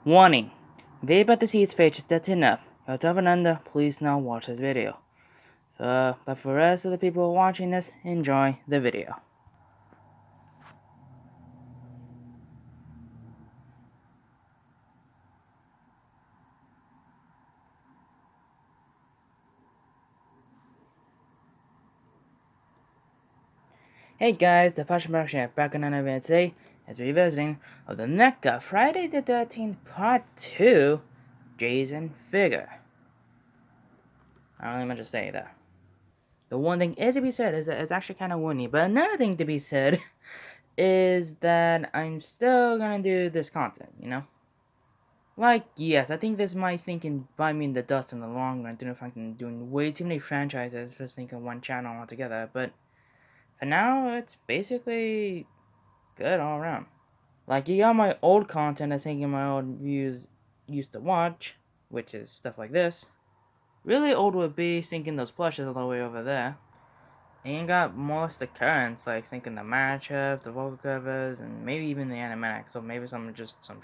Warning. Video about the seeds page is dead enough. If you're 12 and under, please not watch this video. But for the rest of the people watching this, enjoy the video. Hey guys, the Passion Production back on another video today as we're revisiting of the NECA Friday the 13th Part 2 Jason figure. I don't even meant to say that. The one thing is to be said is that it's actually kind of windy, but another thing to be said is that I'm still gonna do this content, you know? Like, yes, I think this might stink and bite me in the dust in the long run due to the fact that I'm doing way too many franchises for thinking one channel altogether, but for now, it's basically good all around. Like, you got my old content I think my old views used to watch, which is stuff like this. Really old would be thinking those plushes all the way over there. And you got most of the currents, like thinking the matchup, the vocal covers, and maybe even the animatics, so maybe some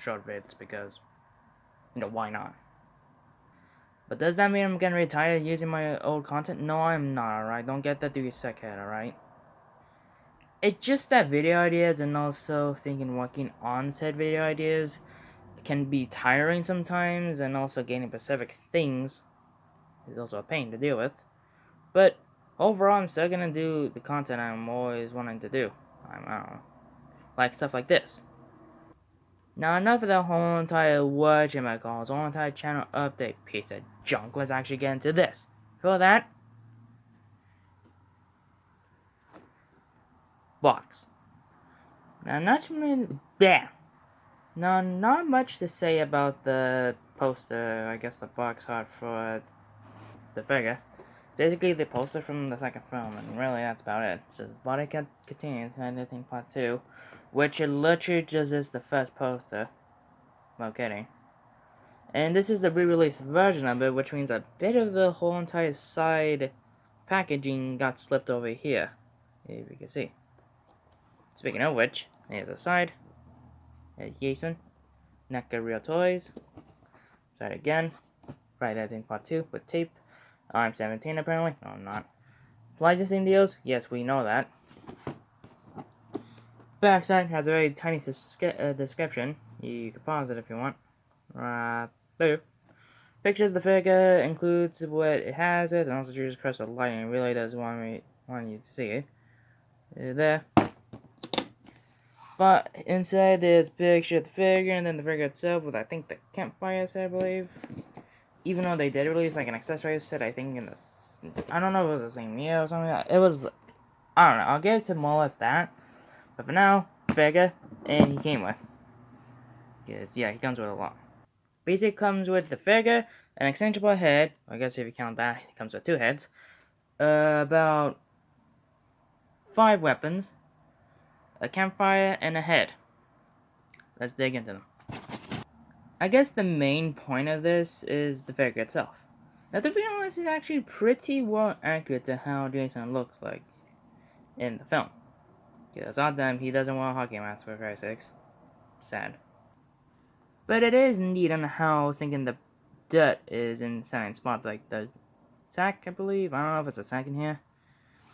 short bits because, you know, why not? But does that mean I'm gonna retire using my old content? No, I'm not, alright? Don't get that through your sick head, alright? It's just that video ideas and also thinking working on said video ideas can be tiring sometimes, and also getting specific things is also a pain to deal with. But overall, I'm still gonna do the content I'm always wanting to do. I don't know. Like stuff like this. Now enough of the whole entire whatchamacalls, whole entire channel update piece of junk. Let's actually get into this. For that, box. Now not much to say about the poster, I guess the box art for the figure. Basically the poster from the second film, and really that's about it. It says Body Contains Anything Part 2, which it literally just is the first poster. No kidding. And this is the re-release version of it, which means a bit of the whole entire side packaging got slipped over here, if you can see. Speaking of which, here's the side. Here's Jason. NECA Real Toys. Side again. Friday I think Part 2 with tape. I'm 17 apparently. No, I'm not. Licensing deals? Yes, we know that. Backside has a very tiny description. You can pause it if you want. There. Pictures of the figure includes what it has it, and also chooses across the lighting. It really does want you to see it. There. But inside there's a picture of the figure, and then the figure itself with I think the campfire set, I believe. Even though they did release like an accessory set, I think in this, I don't know if it was the same year or something. It was, I don't know. I'll get it to more or less that. But for now, figure, and he came with. Because, yeah, he comes with a lot. Basically comes with the figure, an extensible head. I guess if you count that, it comes with 2 heads. About 5 weapons, a campfire, and a head. Let's dig into them. I guess the main point of this is the figure itself. Now, to be honest, is actually pretty well accurate to how Jason looks like in the film. Because oddamn, he doesn't wear a hockey mask for Christ's sakes. Sad. But it is neat on how I was thinking the dirt is in certain spots, like the sack, I believe. I don't know if it's a sack in here.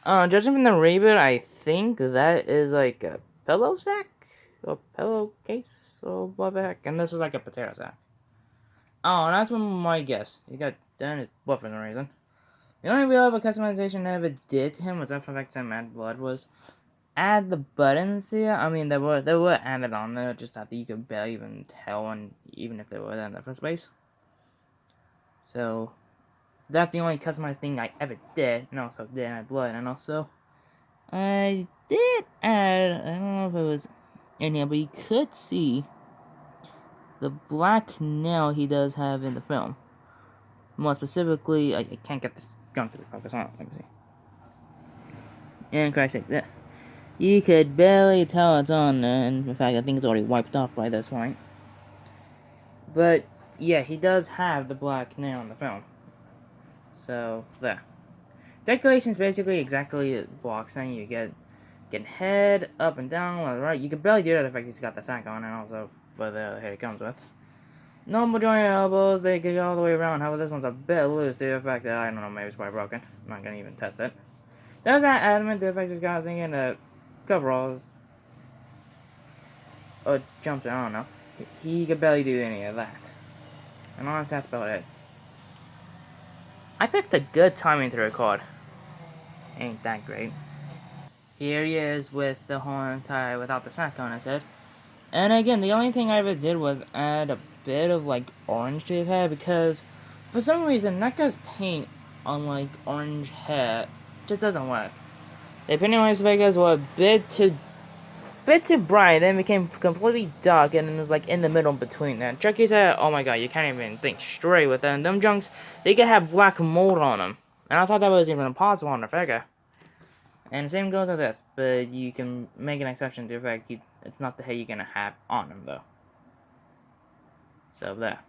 Judging from the reboot, I think that is like a pillow sack? Or pillowcase? Or what the heck? And this is like a potato sack. Oh, that's my guess. He got done it for some reason. The only real other customization I ever did to him was that for fact that Mad Blood was add the buttons here. I mean, they were added on there, just that you could barely even tell, and even if they were there in the first place. So that's the only customized thing I ever did, and also did add blood, and also I did add. I don't know if it was in here, but you could see the black nail he does have in the film. More specifically, I can't get the jump to focus on. Let me see. And Christ's sake, that. You could barely tell it's on there, and in fact, I think it's already wiped off by this point. But, yeah, he does have the black nail in the film. So, there. Decoration is basically exactly the block saying you get head, up and down, left, right. You can barely do that if he's got the sack on, and also for the head it comes with. Normal joint elbows, they get all the way around. However, this one's a bit loose due to the fact that, I don't know, maybe it's probably broken. I'm not gonna even test it. There's that adamant due to the fact this guy's thinking coveralls. Or jumps, I don't know. He could barely do any of that. And honestly, that's about it. I picked a good timing to record. Ain't that great. Here he is with the horn tie without the sack on his head. And again, the only thing I ever did was add a bit of like orange to his hair because for some reason NECA's paint on like orange hair just doesn't work. The painting on his figures were a bit too bright, then became completely dark, and then it was like in the middle between that. Chucky's hair, oh my god, you can't even think straight with them. Them junks, they could have black mold on them. And I thought that was even impossible on the figure. And the same goes with this, but you can make an exception to the fact it's not the hair you're gonna have on them though. So there.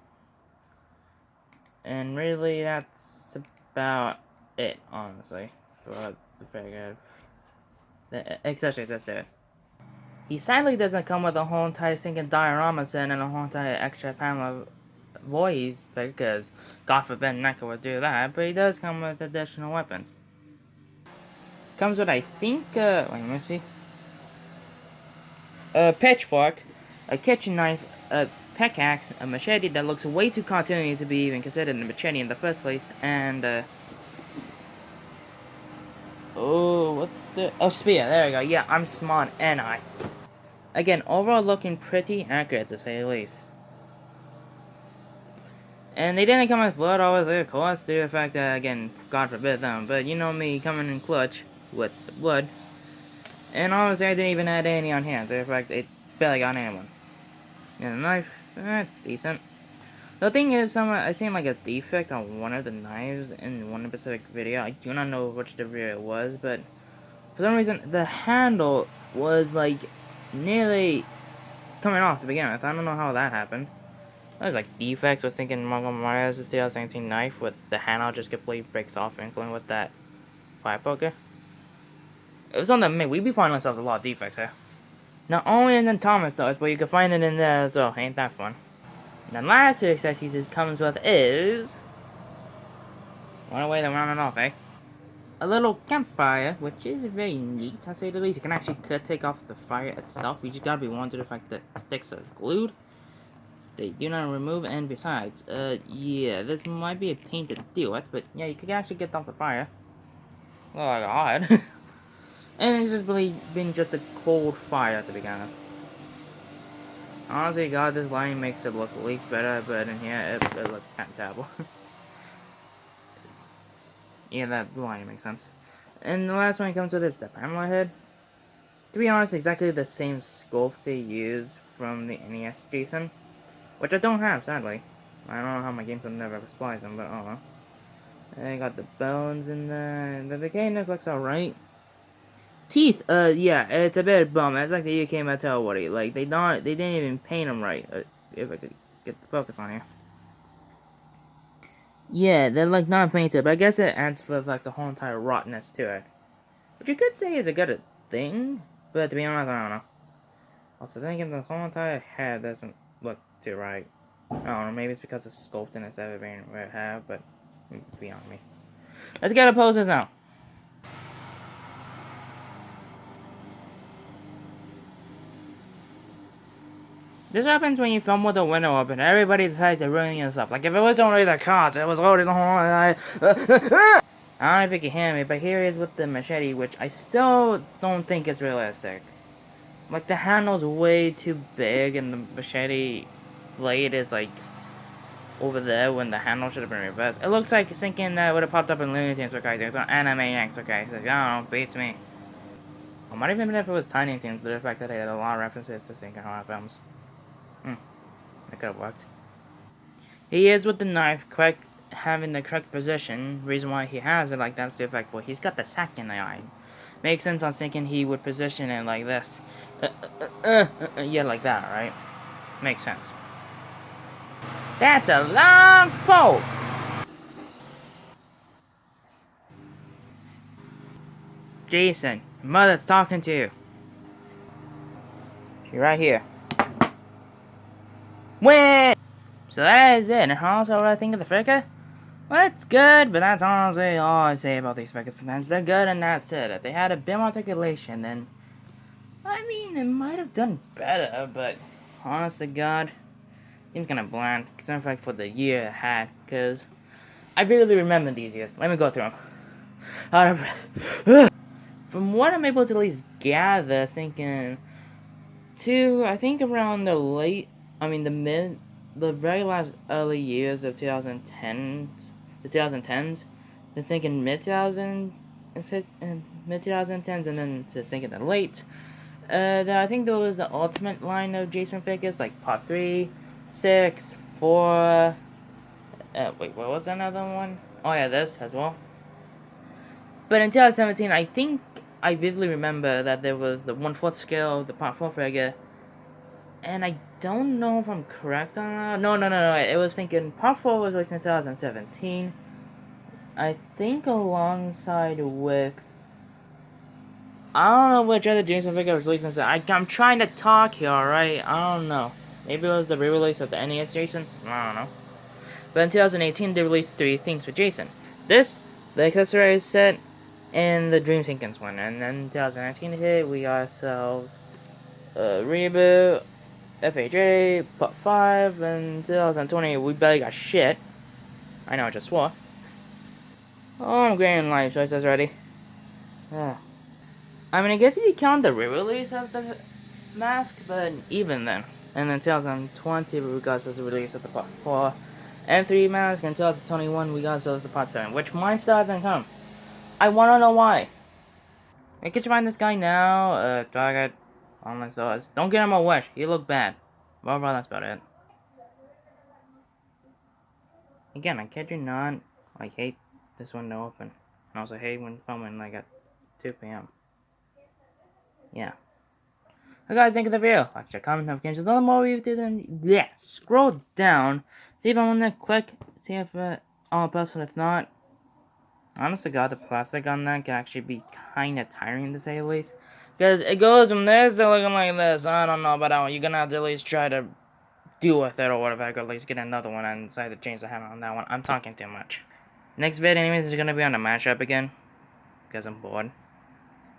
And really, that's about it, honestly, for the figure. Especially that's it. He sadly doesn't come with a whole entire sinking diorama set and a whole entire extra panel of voice because God forbid NECA would do that, but he does come with additional weapons. Comes with, I think, wait, let me see. A pitchfork, a kitchen knife, a pickaxe, a machete that looks way too cartoony to be even considered a machete in the first place, and, oh, what the, oh, spear, there we go, yeah, I'm smart, and I. Again, overall looking pretty accurate to say the least. And they didn't come with blood, obviously, of course, due to the fact that, again, God forbid them, but you know me coming in clutch with the blood. And honestly, I didn't even add any on hand, due to the fact it barely got anyone. And the knife, decent. The thing is, I seen like a defect on one of the knives in one specific video. I do not know which the video it was, but for some reason, the handle was like nearly coming off to begin with. I don't know how that happened. That was like defects. Was thinking Montgomery's 2017 knife with the handle just completely breaks off, including with that fire poker. It was on the mid. We be finding ourselves a lot of defects here. Not only in the Thomas does, but you can find it in there as well. Ain't that fun? And the last two accessories it comes with is one way to round it off, eh? A little campfire, which is very neat, to say the least. You can actually take off the fire itself. You just gotta be warned to the fact that sticks are glued. They do not remove, and besides, yeah, this might be a pain to deal with, but yeah, you can actually get off the fire. Well, like odd. And it's just really been just a cold fire to begin with. Honestly, God, this line makes it look leaks better, but in here, it looks kind of terrible. Yeah, that line makes sense. And the last one comes with is the Pamela head. To be honest, exactly the same sculpt they use from the NES Jason. Which I don't have, sadly. I don't know how my game never supplies them, but oh well. I got the bones in there. The decayness looks alright. Teeth, yeah, it's a bit bum. It's like the UK Mattel Woody. Like, they didn't even paint them right. If I could get the focus on here. Yeah, they're like not painted, but I guess it adds for like the whole entire rottenness to it. Which you could say is a good thing, but to be honest, I don't know. Also, thinking the whole entire head doesn't look too right. I don't know, maybe it's because it's sculpted instead of being red hair, but beyond me. Let's get a poses now. This happens when you film with the window open. Everybody decides to ruin your stuff. Like if it was only the cards, it was already the whole. I don't know if you can hear me, but here he is with the machete, which I still don't think is realistic. Like the handle's way too big, and the machete blade is like over there when the handle should have been reversed. It looks like Sinking would have popped up in Looney Tunes, okay? It's on Animaniacs, okay? So, I don't know, beats me. I might even if it was Tiny Toons, but the fact that they had a lot of references to Sinking horror films. That could have worked. He is with the knife, having the correct position. Reason why he has it like that's the effect. Well, he's got the sack in the eye. Makes sense on thinking he would position it like this. Yeah, like that, right? Makes sense. That's a long pole! Jason, your mother's talking to you. She's right here. When? So that is it. And also, what I think of the figure? Well, it's good, but that's honestly all I say about these figures. Sometimes they're good, and that's it. If they had a bit more articulation, then I mean, it might have done better. But honest to God, seems kind of bland, considering fact for the year it had. Because I really remember these years. Let me go through them. Out of breath. From what I'm able to at least gather, thinking I think around the very last early years of 2010s, to thinking mid 2010s, and then to thinking the late. I think there was the ultimate line of Jason figures, like Part 3, 6, 4. Wait, what was another one? Oh yeah, this as well. But in 2017, I think I vividly remember that there was the 1/4 scale of the Part 4 figure. And I don't know if I'm correct on that. No. It was thinking Part 4 was released in 2017. I think alongside with... I don't know which other Jason figure was released in... I'm trying to talk here, alright? I don't know. Maybe it was the re-release of the NES Jason? I don't know. But in 2018, they released 3 things for Jason. This, the accessories set, and the Dream Sequence one. And then in 2019 hit, we got ourselves a Reboot, FHA, Part 5, and 2020, we barely got shit. I know, I just swore. Oh, I'm getting life choices ready. I mean, I guess if you count the re-release of the mask, but even then. And then 2020, we got the release of the Part 4 and 3 mask, and 2021, we got the Part 7, which mine still hasn't come. I wanna know why. I could you find this guy now, Target, online stores. Don't get him a wish, he look bad. Well, that's about it. Again, I kid you not, I hate this window open. I also hate when filming like at 2 p.m. Yeah. So guys, think of the video. Like, share, comment, notifications, all the more we do then. Yeah. Scroll down. See if I want to click. See if all possible. If not, honestly, God, the plastic on that can actually be kind of tiring to say the least. Because it goes from this to looking like this. I don't know about that one. You're gonna have to at least try to deal with it or whatever. I could at least get another one and decide to change the handle on that one. I'm talking too much. Next vid, anyways, is gonna be on the mashup again. Because I'm bored.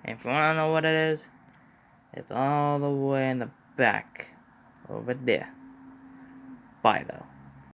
And if you wanna know what it is, it's all the way in the back. Over there. Bye, though.